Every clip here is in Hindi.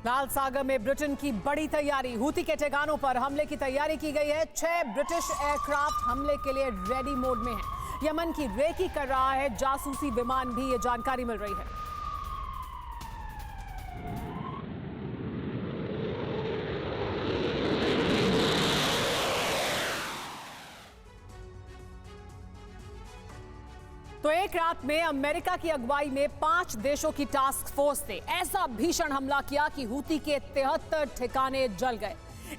लाल सागर में ब्रिटेन की बड़ी तैयारी। हूती के ठिकानों पर हमले की तैयारी की गई है। 6 ब्रिटिश एयरक्राफ्ट हमले के लिए रेडी मोड में हैं। यमन की रेकी कर रहा है जासूसी विमान भी, ये जानकारी मिल रही है। तो एक रात में अमेरिका की अगुवाई में 5 देशों की टास्क फोर्स ने ऐसा भीषण हमला किया कि हूती के 73 ठिकाने जल गए।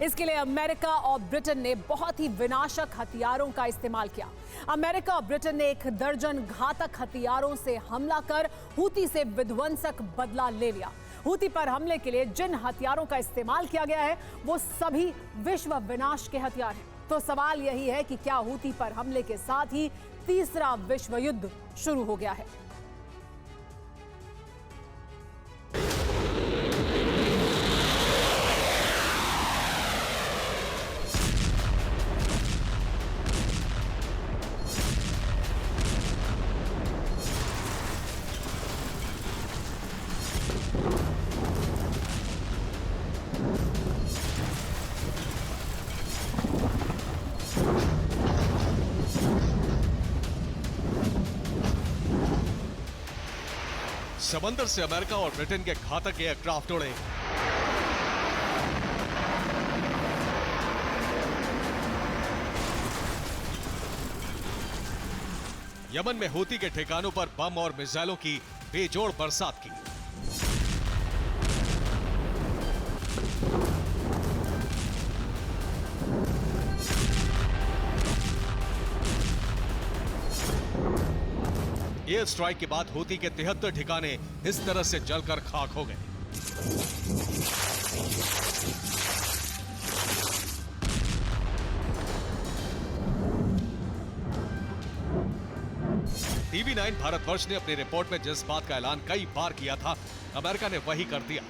इसके लिए अमेरिका और ब्रिटेन ने बहुत ही विनाशक हथियारों का इस्तेमाल किया। अमेरिका और ब्रिटेन ने 1 दर्जन घातक हथियारों से हमला कर हूती से विध्वंसक बदला ले लिया। हूती पर हमले के लिए जिन हथियारों का इस्तेमाल किया गया है वो सभी विश्व विनाश के हथियार हैं। तो सवाल यही है कि क्या हूती पर हमले के साथ ही तीसरा विश्व युद्ध शुरू हो गया है? समंदर से अमेरिका और ब्रिटेन के घातक एयरक्राफ्ट उड़े। यमन में हूती के ठिकानों पर बम और मिसाइलों की बेजोड़ बरसात की। एयर स्ट्राइक के बाद हूती के 73 ठिकाने इस तरह से जलकर खाक हो गए। TV9 भारतवर्ष ने अपनी रिपोर्ट में जिस बात का ऐलान कई बार किया था, अमेरिका ने वही कर दिया।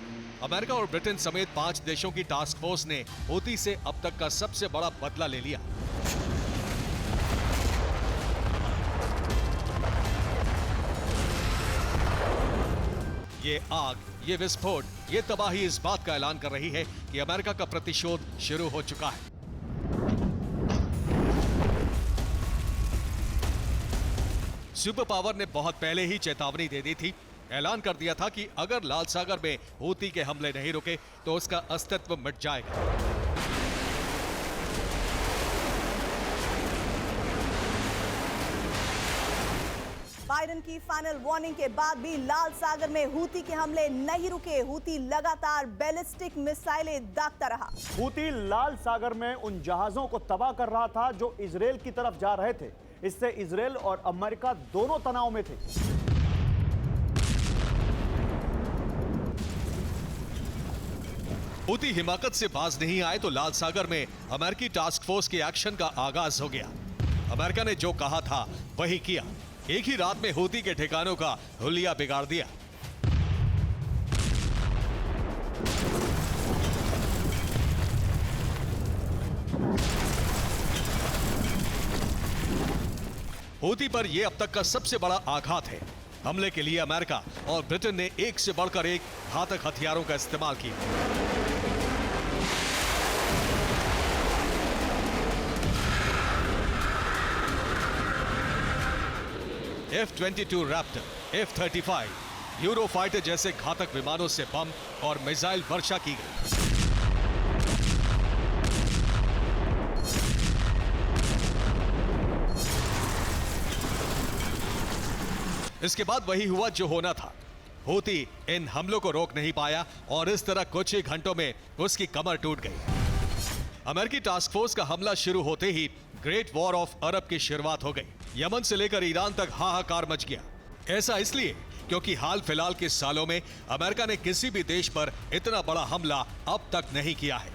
अमेरिका और ब्रिटेन समेत 5 देशों की टास्क फोर्स ने हूती से अब तक का सबसे बड़ा बदला ले लिया। ये आग, ये विस्फोट, ये तबाही इस बात का ऐलान कर रही है कि अमेरिका का प्रतिशोध शुरू हो चुका है। सुपर पावर ने बहुत पहले ही चेतावनी दे दी थी। ऐलान कर दिया था कि अगर लाल सागर में हूती के हमले नहीं रुके तो उसका अस्तित्व मिट जाएगा। बाइडेन की फाइनल वार्निंग के बाद भी लाल सागर में हूती के हमले नहीं रुके। हूती लगातार बैलिस्टिक मिसाइलें दागता रहा। हूती लाल सागर में उन जहाजों को तबाह कर रहा था जो इजराइल की तरफ जा रहे थे। इससे इजराइल और अमेरिका दोनों तनाव में थे। हूती हिमाकत से बाज नहीं आए तो लाल सागर में अमेरिकी टास्क फोर्स के एक्शन का आगाज हो गया। अमेरिका ने जो कहा था वही किया। एक ही रात में हूती के ठिकानों का हुलिया बिगाड़ दिया। हूती पर यह अब तक का सबसे बड़ा आघात है। हमले के लिए अमेरिका और ब्रिटेन ने एक से बढ़कर एक घातक हथियारों का इस्तेमाल किया। F-22 रैप्टर, F-35, यूरोफाइटर जैसे घातक विमानों से बम और मिसाइल वर्षा की गई। इसके बाद वही हुआ जो होना था। हूती इन हमलों को रोक नहीं पाया और इस तरह कुछ ही घंटों में उसकी कमर टूट गई। अमेरिकी टास्क फोर्स का हमला शुरू होते ही ग्रेट वॉर ऑफ अरब की शुरुआत हो गई। यमन से लेकर ईरान तक हाहाकार मच गया। ऐसा इसलिए क्योंकि हाल फिलहाल के सालों में अमेरिका ने किसी भी देश पर इतना बड़ा हमला अब तक नहीं किया है।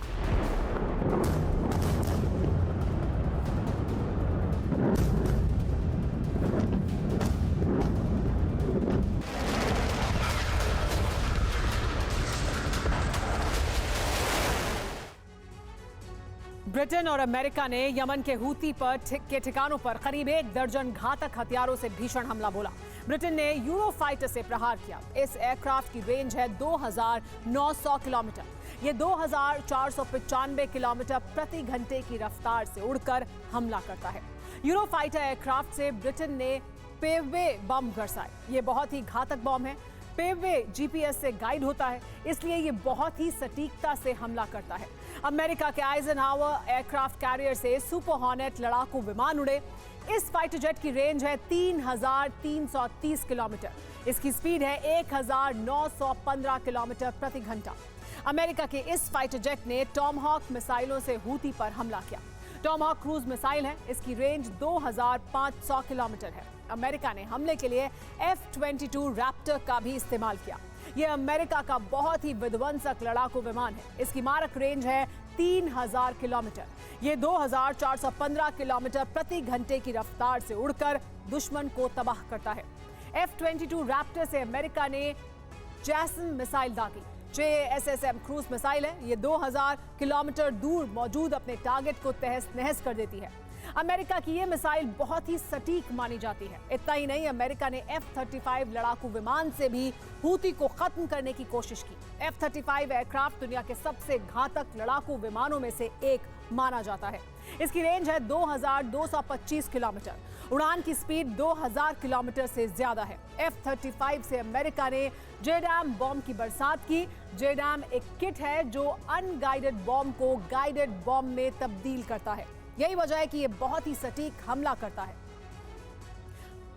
ब्रिटेन और अमेरिका ने यमन के हूती पर के ठिकानों पर करीब 1 दर्जन घातक हथियारों से भीषण हमला बोला। ब्रिटेन ने यूरोफाइटर से प्रहार किया। इस एयरक्राफ्ट की रेंज है 2900 किलोमीटर। ये 2495 किलोमीटर प्रति घंटे की रफ्तार से उड़कर हमला करता है। यूरोफाइटर एयरक्राफ्ट से ब्रिटेन ने पेववे बम बरसाए। ये बहुत ही घातक बम है। पेववे जीपीएस से गाइड होता है, इसलिए ये बहुत ही सटीकता से हमला करता है। अमेरिका के आइजनहावर एयरक्राफ्ट कैरियर से सुपर हॉर्नेट लड़ाकू विमान उड़े। इस फाइटर जेट की रेंज है 3330 किलोमीटर। इसकी स्पीड है 1915 किलोमीटर प्रति घंटा। अमेरिका के इस फाइटर जेट ने टॉमहॉक मिसाइलों से हूती पर हमला किया। टॉमहॉक क्रूज मिसाइल है, इसकी रेंज 2500 किलोमीटर है। अमेरिका ने हमले के लिए F-22 रैप्टर का भी इस्तेमाल किया। यह अमेरिका का बहुत ही विध्वंसक लड़ाकू विमान है। इसकी मारक रेंज है 3000 किलोमीटर। ये 2415 किलोमीटर प्रति घंटे की रफ्तार से उड़कर दुश्मन को तबाह करता है। F-22 रैप्टर से अमेरिका ने जैसन मिसाइल दागी। JSSM क्रूज मिसाइल है। ये 2000 किलोमीटर दूर मौजूद अपने टारगेट को तहस नहस कर देती है। अमेरिका की ये मिसाइल बहुत ही सटीक मानी जाती है। इतना ही नहीं, अमेरिका ने F-35 लड़ाकू विमान से भी हूती को खत्म करने की कोशिश की। F-35 एयरक्राफ्ट दुनिया के सबसे घातक लड़ाकू विमानों में से एक माना जाता है। इसकी रेंज है 2225 किलोमीटर। उड़ान की स्पीड 2000 किलोमीटर से ज्यादा है। F-35 से अमेरिका ने जेडैम बॉम्ब की बरसात की। जेडैम एक किट है जो अनगाइडेड बॉम्ब को गाइडेड बॉम्ब में तब्दील करता है। यही वजह है कि यह बहुत ही सटीक हमला करता है।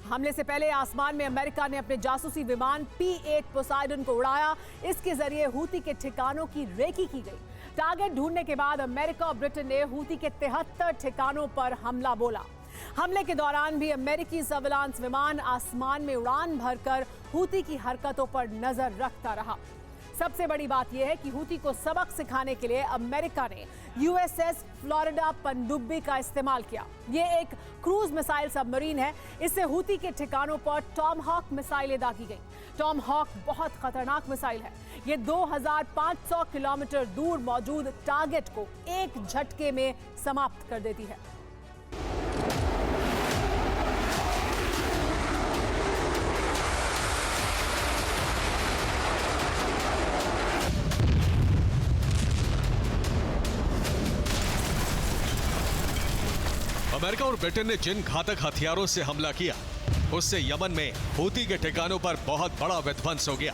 हमले से पहले आसमान में अमेरिका ने अपने जासूसी विमान P-8 पोसाइडन को उड़ाया। इसके जरिए हूती के ठिकानों की रेकी की गई। टारगेट ढूंढने के बाद अमेरिका और ब्रिटेन ने हूती के 73 ठिकानों पर हमला बोला। हमले के दौरान भी अमेरिकी सर्विलांस विमान आसमान में उड़ान भरकर हूती की हरकतों पर नजर रखता रहा। सबसे बड़ी बात यह है कि हूती को सबक सिखाने के लिए अमेरिका ने USS फ्लोरिडा पनडुब्बी का इस्तेमाल किया। ये एक क्रूज मिसाइल सबमरीन है। इससे हूती के ठिकानों पर टॉमहॉक मिसाइलें दागी गई। टॉमहॉक बहुत खतरनाक मिसाइल है। ये 2500 किलोमीटर दूर मौजूद टारगेट को एक झटके में समाप्त कर देती है। अमेरिका और ब्रिटेन ने जिन घातक हथियारों से हमला किया, उससे यमन में हूती के ठिकानों पर बहुत बड़ा विध्वंस हो गया।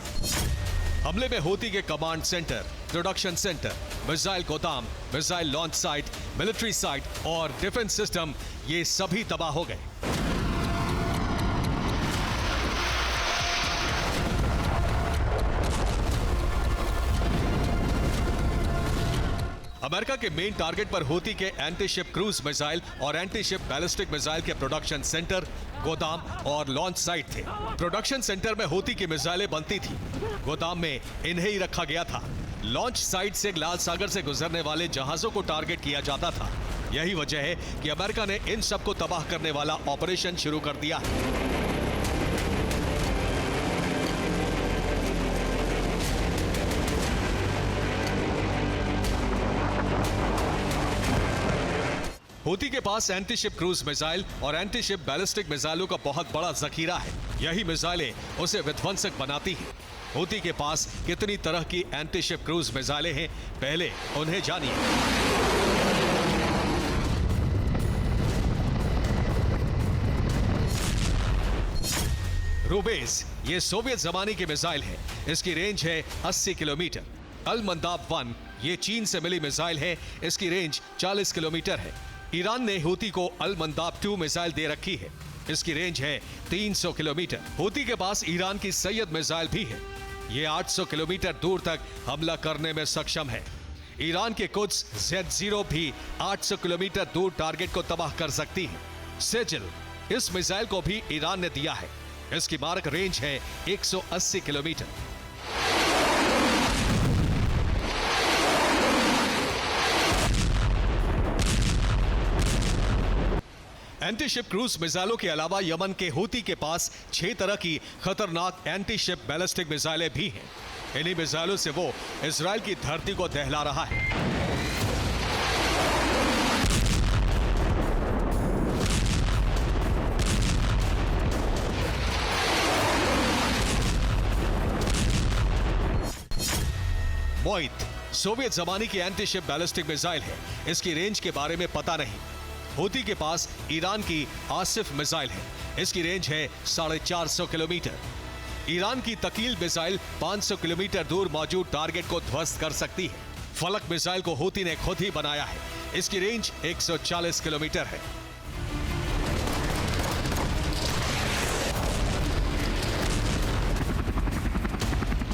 हमले में हूती के command centre, production centre, missile गोदाम, missile launch site, military site और डिफेंस सिस्टम, ये सभी तबाह हो गए। अमेरिका के मेन टारगेट पर हूती के एंटी शिप क्रूज मिसाइल और एंटी शिप बैलिस्टिक मिसाइल के प्रोडक्शन सेंटर, गोदाम और लॉन्च साइट थे। प्रोडक्शन सेंटर में हूती की मिसाइलें बनती थी। गोदाम में इन्हें ही रखा गया था। लॉन्च साइट से लाल सागर से गुजरने वाले जहाजों को टारगेट किया जाता था। यही वजह है कि अमेरिका ने इन सबको तबाह करने वाला ऑपरेशन शुरू कर दिया है। हूती के पास एंटी शिप क्रूज मिसाइल और एंटी शिप बैलिस्टिक मिसाइलों का बहुत बड़ा जखीरा है। यही मिसाइलें उसे विध्वंसक बनाती हैं। हूती के पास कितनी तरह की एंटी शिप क्रूज मिसाइलें हैं, पहले उन्हें जानिए। रूबेस, ये सोवियत जमाने की मिसाइल है। इसकी रेंज है 80 किलोमीटर। अल मंदाब 1, ये चीन से मिली मिसाइल है। इसकी रेंज 40 किलोमीटर है। ईरान ने हूती को अल मंदाब 2 मिसाइल दे रखी है। इसकी रेंज है 300 किलोमीटर। हूती के पास ईरान की सैयद मिसाइल भी है। ये 800 किलोमीटर दूर तक हमला करने में सक्षम है। ईरान के कुछ Z0 भी 800 किलोमीटर दूर टारगेट को तबाह कर सकती है। सेजिल, इस मिसाइल को भी ईरान ने दिया है। इसकी मारक रेंज है 180 किलोमीटर। एंटी शिप क्रूज मिसाइलों के अलावा यमन के हूती के पास 6 तरह की खतरनाक एंटी शिप बैलिस्टिक मिसाइलें भी हैं। इन्हीं मिसाइलों से वो इजराइल की धरती को दहला रहा है। मोइत सोवियत जमाने की एंटी-शिप बैलिस्टिक मिसाइल है। इसकी रेंज के बारे में पता नहीं। हूती के पास ईरान की आसिफ मिसाइल है। इसकी रेंज है 450 किलोमीटर। ईरान की तकील मिसाइल 500 किलोमीटर दूर मौजूद टारगेट को ध्वस्त कर सकती है। फलक मिसाइल को हूती ने खुद ही बनाया है। इसकी रेंज 140 किलोमीटर है।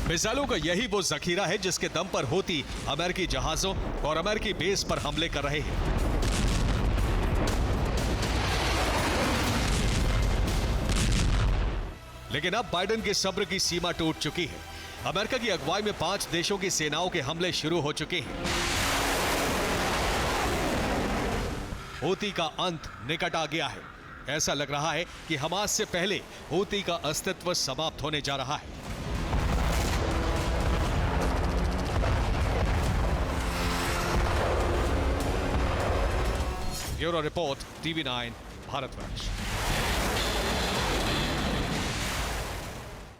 मिसाइलों का यही वो जखीरा है जिसके दम पर हूती अमेरिकी जहाजों और अमेरिकी बेस पर हमले कर रहे हैं। लेकिन अब बाइडेन के सब्र की सीमा टूट चुकी है। अमेरिका की अगुवाई में 5 देशों की सेनाओं के हमले शुरू हो चुके हैं। हूती का अंत निकट आ गया है। ऐसा लग रहा है कि हमास से पहले हूती का अस्तित्व समाप्त होने जा रहा है। Bureau report, TV9 Bharatvarsh.